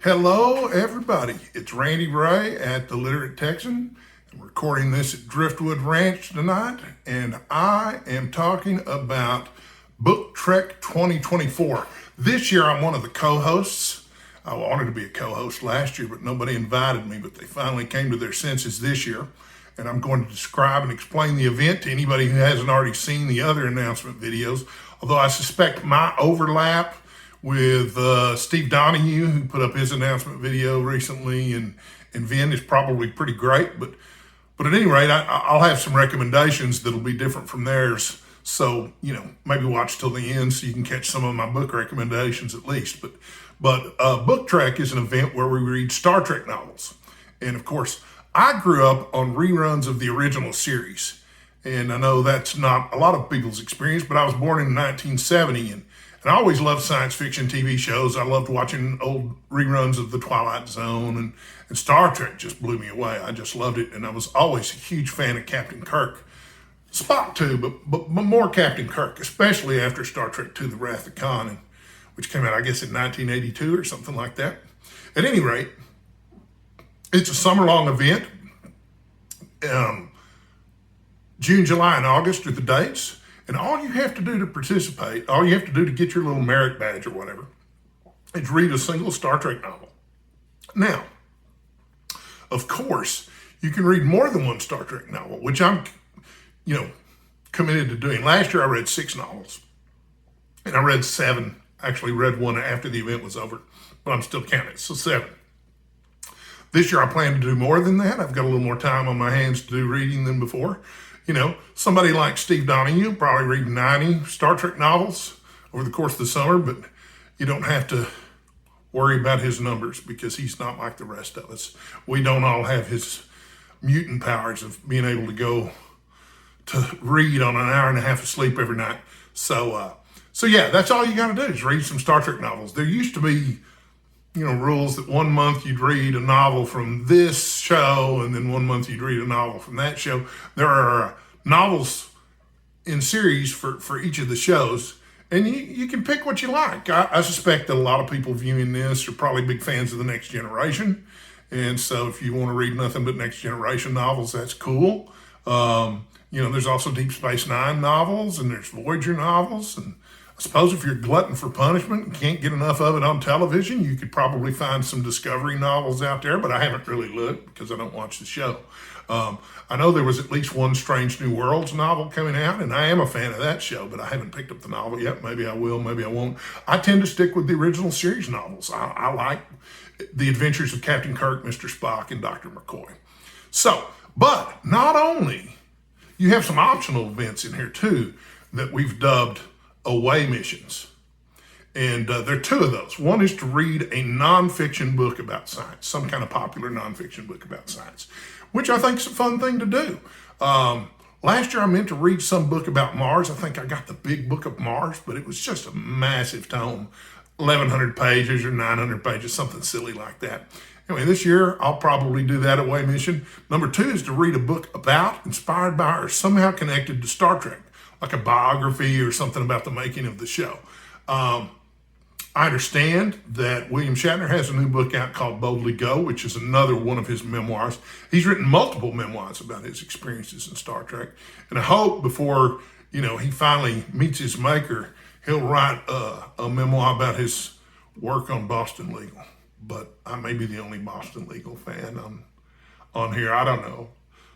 Hello, everybody. It's Randy Ray at the Literate Texan. I'm recording this at Driftwood Ranch tonight, and I am talking about Book Trek 2024. This year, I'm one of the co-hosts. I wanted to be a co-host last year, but nobody invited me, but they finally came to their senses this year. And I'm going to describe and explain the event to anybody who hasn't already seen the other announcement videos, although I suspect my overlap with Steve Donahue, who put up his announcement video recently, and Vin is probably pretty great. But at any rate, I'll have some recommendations that'll be different from theirs. So, maybe watch till the end so you can catch some of my book recommendations at least. But Book Trek is an event where we read Star Trek novels. And of course, I grew up on reruns of the original series. And I know that's not a lot of people's experience, but I was born in 1970 and I always loved science fiction TV shows. I loved watching old reruns of The Twilight Zone, and Star Trek just blew me away. I just loved it, and I was always a huge fan of Captain Kirk. Spock too, but more Captain Kirk, especially after Star Trek II, The Wrath of Khan, which came out, I guess, in 1982 or something like that. At any rate, it's a summer-long event. June, July, and August are the dates. And all you have to do to participate, all you have to do to get your little merit badge or whatever, is read a single Star Trek novel. Now, of course, you can read more than one Star Trek novel, which I'm, committed to doing. Last year I read 6 novels, and I read 7. Actually read one after the event was over, but I'm still counting, so 7. This year I plan to do more than that. I've got a little more time on my hands to do reading than before. Somebody like Steve Donahue probably read 90 Star Trek novels over the course of the summer, but you don't have to worry about his numbers because he's not like the rest of us. We don't all have his mutant powers of being able to go to read on an hour and a half of sleep every night. So yeah, that's all you got to do is read some Star Trek novels. There used to be rules that 1 month you'd read a novel from this show and then 1 month you'd read a novel from that show. There are novels in series for each of the shows, and you can pick what you like. I suspect that a lot of people viewing this are probably big fans of The Next Generation, and so if you want to read nothing but Next Generation novels, that's cool. There's also Deep Space Nine novels, and there's Voyager novels, and I suppose if you're a glutton for punishment and can't get enough of it on television, you could probably find some Discovery novels out there, but I haven't really looked because I don't watch the show. I know there was at least one Strange New Worlds novel coming out, and I am a fan of that show, but I haven't picked up the novel yet. Maybe I will, maybe I won't. I tend to stick with the original series novels. I like The Adventures of Captain Kirk, Mr. Spock, and Dr. McCoy. But not only, you have some optional events in here too that we've dubbed away missions. And there are 2 of those. One is to read a nonfiction book about science, some kind of popular nonfiction book about science, which I think is a fun thing to do. Last year I meant to read some book about Mars. I think I got the Big Book of Mars, but it was just a massive tome, 1,100 pages or 900 pages, something silly like that. Anyway, this year I'll probably do that away mission. Number 2 is to read a book about, inspired by, or somehow connected to Star Trek, like a biography or something about the making of the show. I understand that William Shatner has a new book out called Boldly Go, which is another one of his memoirs. He's written multiple memoirs about his experiences in Star Trek. And I hope before, he finally meets his maker, he'll write a memoir about his work on Boston Legal. But I may be the only Boston Legal fan on here. I don't know.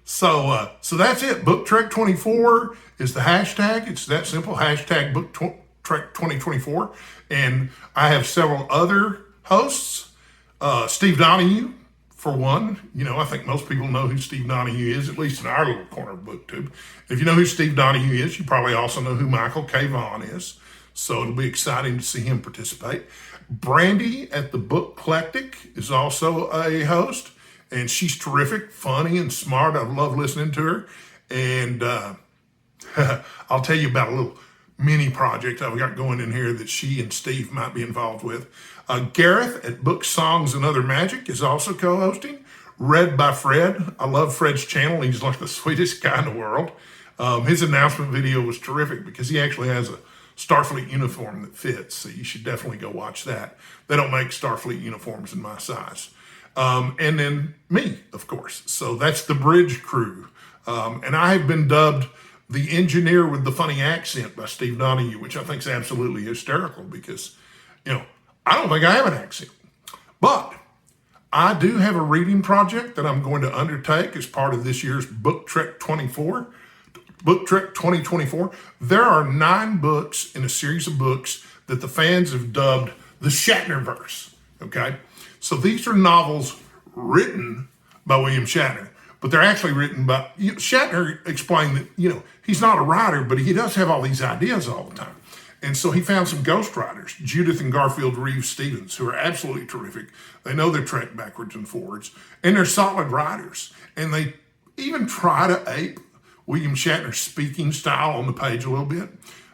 So that's it. Book Trek 24 is the hashtag. It's that simple. Hashtag Book Trek 2024. And I have several other hosts. Steve Donahue, for one. I think most people know who Steve Donahue is, at least in our little corner of BookTube. If you know who Steve Donahue is, you probably also know who Michael K. Vaughn is. So it'll be exciting to see him participate. Brandy at the Book Eclectic is also a host. And she's terrific, funny, and smart. I love listening to her. And I'll tell you about a little mini project I've got going in here that she and Steve might be involved with. Gareth at Book Songs and Other Magic is also co-hosting. Read by Fred. I love Fred's channel. He's like the sweetest guy in the world. His announcement video was terrific because he actually has a Starfleet uniform that fits. So you should definitely go watch that. They don't make Starfleet uniforms in my size. And then me, of course. So that's the bridge crew. And I have been dubbed the engineer with the funny accent by Steve Donahue, which I think is absolutely hysterical because, I don't think I have an accent. But I do have a reading project that I'm going to undertake as part of this year's Book Trek 2024. There are 9 books in a series of books that the fans have dubbed the Shatnerverse, okay? So these are novels written by William Shatner, but they're actually written by, Shatner explained that, he's not a writer, but he does have all these ideas all the time. And so he found some ghostwriters, Judith and Garfield Reeves Stevens, who are absolutely terrific. They know their Trek backwards and forwards, and they're solid writers. And they even try to ape William Shatner's speaking style on the page a little bit.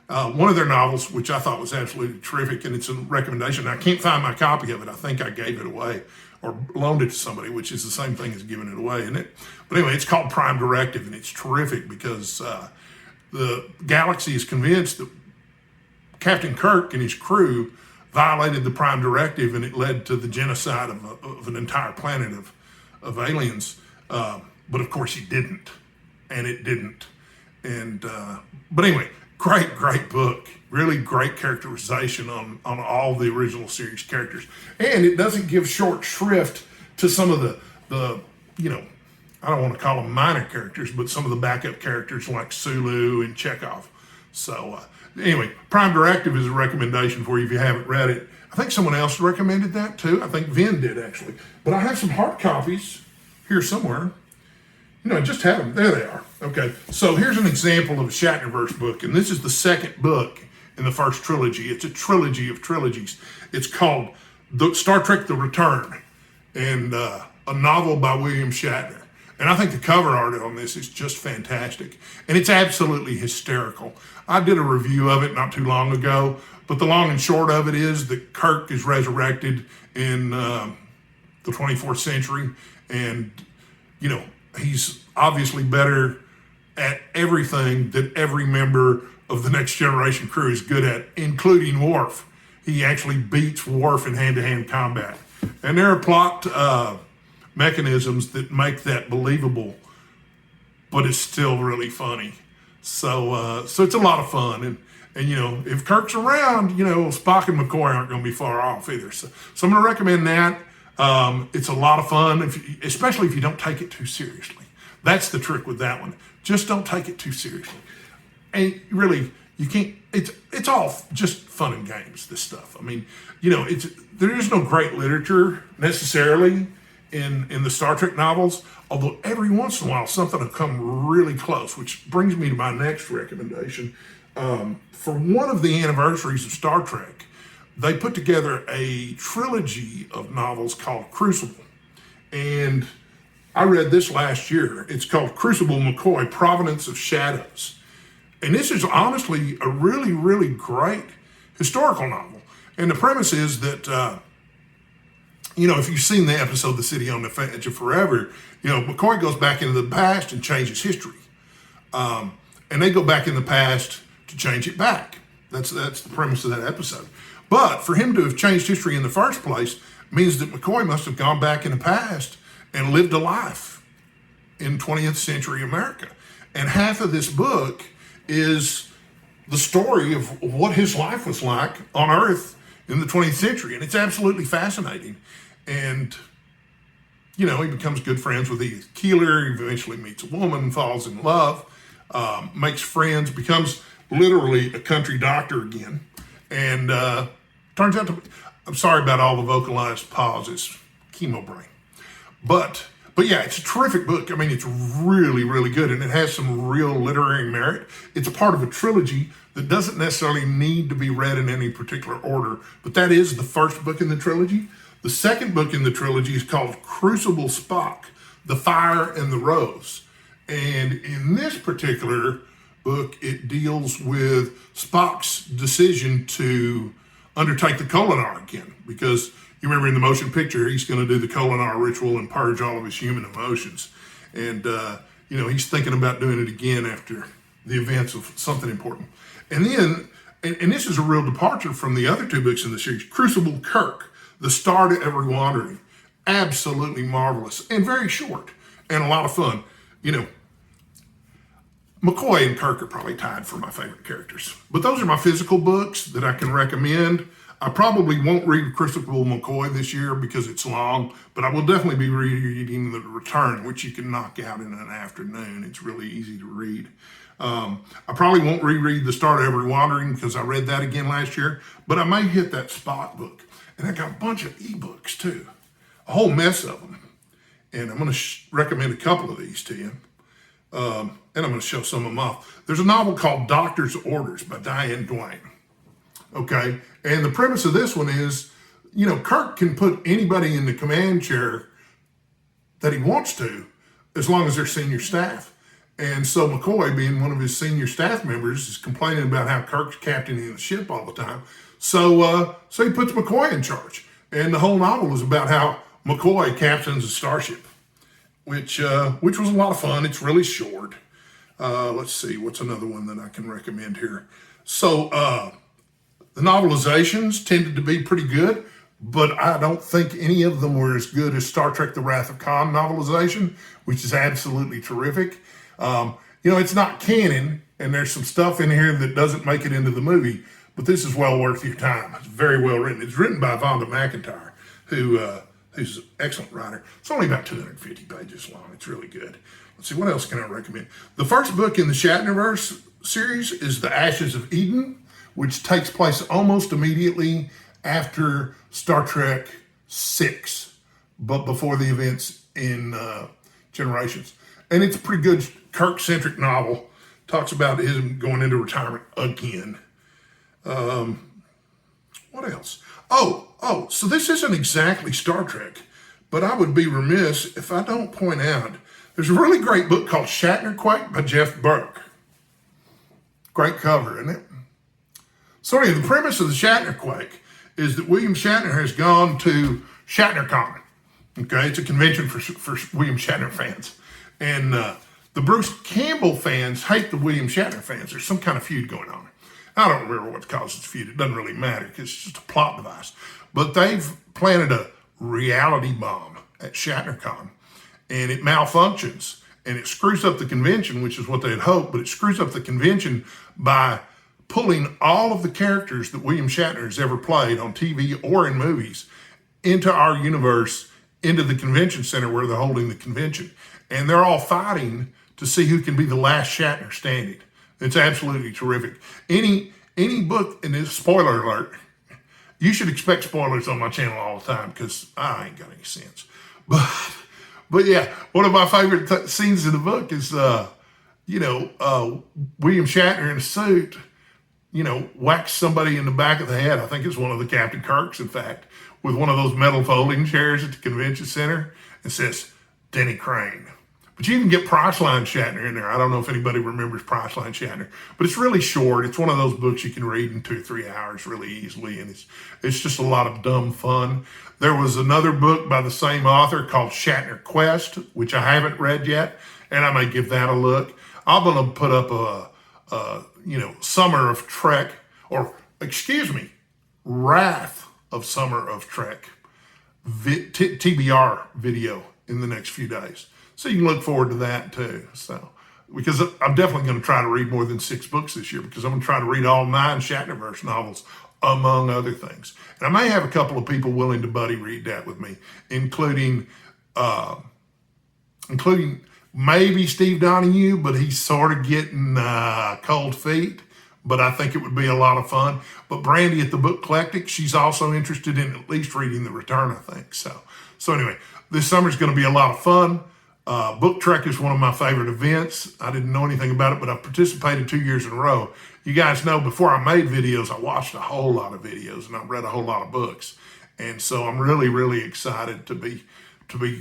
One of their novels, which I thought was absolutely terrific, and it's a recommendation. I can't find my copy of it. I think I gave it away or loaned it to somebody, which is the same thing as giving it away, isn't it? But anyway, it's called Prime Directive, and it's terrific because the galaxy is convinced that Captain Kirk and his crew violated the Prime Directive, and it led to the genocide of an entire planet of aliens. But of course, he didn't, and it didn't. And but anyway, great book. Really great characterization on all the original series characters, and it doesn't give short shrift to some of the I don't want to call them minor characters, but some of the backup characters like Sulu and Chekhov. So anyway, Prime Directive is a recommendation for you if you haven't read it. I think someone else recommended that too. I think Vin did actually. But I have some hard copies here somewhere. I just had them. There they are. Okay, so here's an example of a Shatnerverse book, and this is the second book in the first trilogy. It's a trilogy of trilogies. It's called Star Trek The Return, and a novel by William Shatner. And I think the cover art on this is just fantastic. And it's absolutely hysterical. I did a review of it not too long ago, but the long and short of it is that Kirk is resurrected in the 24th century. And, he's obviously better at everything that every member of the Next Generation crew is good at, including Worf. He actually beats Worf in hand-to-hand combat. And there are plot mechanisms that make that believable, but it's still really funny. So it's a lot of fun. And if Kirk's around, Spock and McCoy aren't going to be far off either. So I'm going to recommend that. It's a lot of fun, especially if you don't take it too seriously. That's the trick with that one. Just don't take it too seriously. And really, you can't, it's all just fun and games, this stuff. I mean, there is no great literature necessarily in the Star Trek novels, although every once in a while something will come really close, which brings me to my next recommendation. For one of the anniversaries of Star Trek, they put together a trilogy of novels called Crucible. And I read this last year. It's called Crucible McCoy, Provenance of Shadows. And this is honestly a really, really great historical novel. And the premise is that, if you've seen the episode The City on the Edge of Forever, McCoy goes back into the past and changes history. And they go back in the past to change it back. That's the premise of that episode. But for him to have changed history in the first place means that McCoy must have gone back in the past and lived a life in 20th century America. And half of this book is the story of what his life was like on Earth in the 20th century. And it's absolutely fascinating. And, he becomes good friends with Edith Keeler. He eventually meets a woman, falls in love, makes friends, becomes literally a country doctor again. And turns out I'm sorry about all the vocalized pauses, chemo brain. But yeah, it's a terrific book. I mean, it's really, really good, and it has some real literary merit. It's a part of a trilogy that doesn't necessarily need to be read in any particular order, but that is the first book in the trilogy. The second book in the trilogy is called Crucible Spock, The Fire and the Rose. And in this particular book, it deals with Spock's decision to undertake the Kolinar again, because you remember in the motion picture, he's going to do the Kolinar ritual and purge all of his human emotions. And, he's thinking about doing it again after the events of something important. And then and this is a real departure from the other two books in the series. Crucible Kirk, The Star to Every Wandering. Absolutely marvelous and very short and a lot of fun. You know, McCoy and Kirk are probably tied for my favorite characters. But those are my physical books that I can recommend. I probably won't read Crucible McCoy this year because it's long, but I will definitely be reading The Return, which you can knock out in an afternoon. It's really easy to read. I probably won't reread The Star to Every Wandering because I read that again last year, but I may hit that Spot book. And I got a bunch of ebooks too, a whole mess of them. And I'm going to recommend a couple of these to you. And I'm going to show some of them off. There's a novel called Doctor's Orders by Diane Duane. Okay. And the premise of this one is, you know, Kirk can put anybody in the command chair that he wants to, as long as they're senior staff. And so McCoy, being one of his senior staff members, is complaining about how Kirk's captaining the ship all the time. So he puts McCoy in charge. And the whole novel is about how McCoy captains a starship, which was a lot of fun. It's really short. Let's see, what's another one that I can recommend here? So the novelizations tended to be pretty good, but I don't think any of them were as good as Star Trek The Wrath of Khan novelization, which is absolutely terrific. You know, it's not canon, and there's some stuff in here that doesn't make it into the movie, but this is well worth your time. It's very well written. It's written by Vonda McIntyre, who's an excellent writer. It's only about 250 pages long. It's really good. Let's see, what else can I recommend? The first book in the Shatnerverse series is The Ashes of Eden, which takes place almost immediately after Star Trek VI, but before the events in Generations. And it's a pretty good Kirk-centric novel. Talks about him going into retirement again. What else? Oh, so this isn't exactly Star Trek, but I would be remiss if I don't point out there's a really great book called Shatnerquake by Jeff Burke. Great cover, isn't it? So anyway, the premise of the Shatnerquake is that William Shatner has gone to ShatnerCon. Okay, it's a convention for William Shatner fans. And the Bruce Campbell fans hate the William Shatner fans. There's some kind of feud going on. I don't remember what causes the feud. It doesn't really matter because it's just a plot device. But they've planted a reality bomb at ShatnerCon, and it malfunctions, and it screws up the convention, which is what they had hoped, but it screws up the convention by pulling all of the characters that William Shatner has ever played on TV or in movies into our universe, into the convention center where they're holding the convention. And they're all fighting to see who can be the last Shatner standing. It's absolutely terrific. Any book, and this spoiler alert, you should expect spoilers on my channel all the time because I ain't got any sense. But yeah, one of my favorite scenes in the book is, William Shatner in a suit, whacks somebody in the back of the head. I think it's one of the Captain Kirks, in fact, with one of those metal folding chairs at the convention center, and says, Denny Crane. But you can get Priceline Shatner in there. I don't know if anybody remembers Priceline Shatner, but it's really short. It's one of those books you can read in 2 or 3 hours really easily, and it's just a lot of dumb fun. There was another book by the same author called Shatner Quest, which I haven't read yet, and I may give that a look. I'm going to put up a Summer of Trek, Wrath of Summer of Trek TBR video in the next few days. So you can look forward to that too. So, because I'm definitely going to try to read more than 6 books this year, because I'm going to try to read all 9 Shatnerverse novels, among other things. And I may have a couple of people willing to buddy read that with me, including maybe Steve Donahue, but he's sort of getting cold feet. But I think it would be a lot of fun. But Brandy at the Book Collectic, she's also interested in at least reading The Return, I think. So anyway, this summer's going to be a lot of fun. Book Trek is one of my favorite events. I didn't know anything about it, but I've participated 2 years in a row. You guys know before I made videos, I watched a whole lot of videos and I've read a whole lot of books. And so I'm really, really excited to be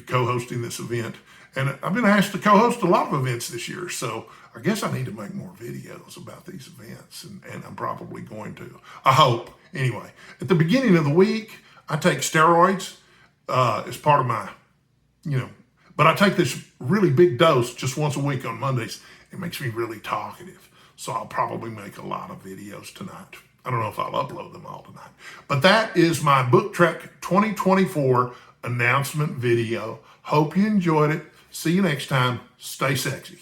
co-hosting this event. And I've been asked to co-host a lot of events this year. So I guess I need to make more videos about these events, and I'm probably going to. I hope. Anyway, at the beginning of the week, I take steroids as part of my, but I take this really big dose just once a week on Mondays. It makes me really talkative. So I'll probably make a lot of videos tonight. I don't know if I'll upload them all tonight. But that is my Book Trek 2024 announcement video. Hope you enjoyed it. See you next time. Stay sexy.